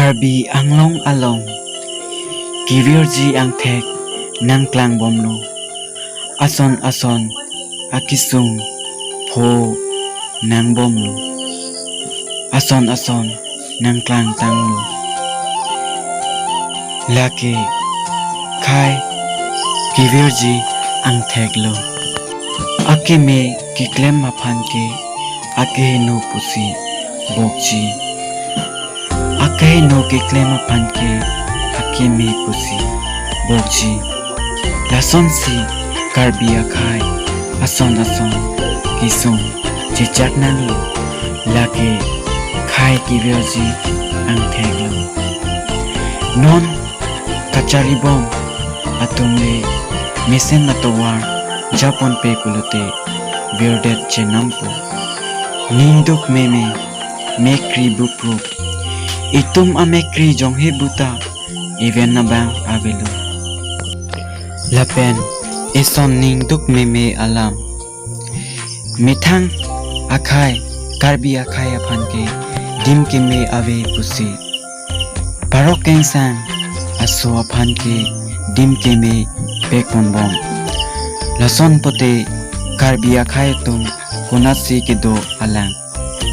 Karbi anglong along Kivirji ang thek nang klang bomno Ason akesung pho nang bomno Ason nang klang tangno Lake khai Kivirji ang thek lo Ake me kiklem maphan ke ake no pusi bokji Ake no kiklem maphan ke ake me pusi bokji Lason si Karbi akai ason kisung jejak nang lo Lake khai Kivirji ang thek lo Non kachari bom atumle mesen natowar Japon pe kulote bearded chenampo ninduk meme mekri buprup itum amekri jonghe buta even na bang avelo lapen eson ninduk meme alam mithang akai Karbi akai aphanke dim ke me ave pusi parok kengsan aso aphanke dim ke me pekon bom Lason pote Karbi akai tum kunasi ke do alang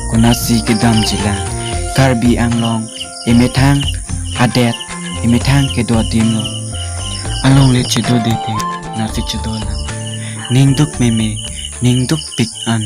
kunasi ke dam jilang Karbi anglong imethang adet imethang ke do dimlo along le chido dete nasi chido lang ningduk meme ningduk pik an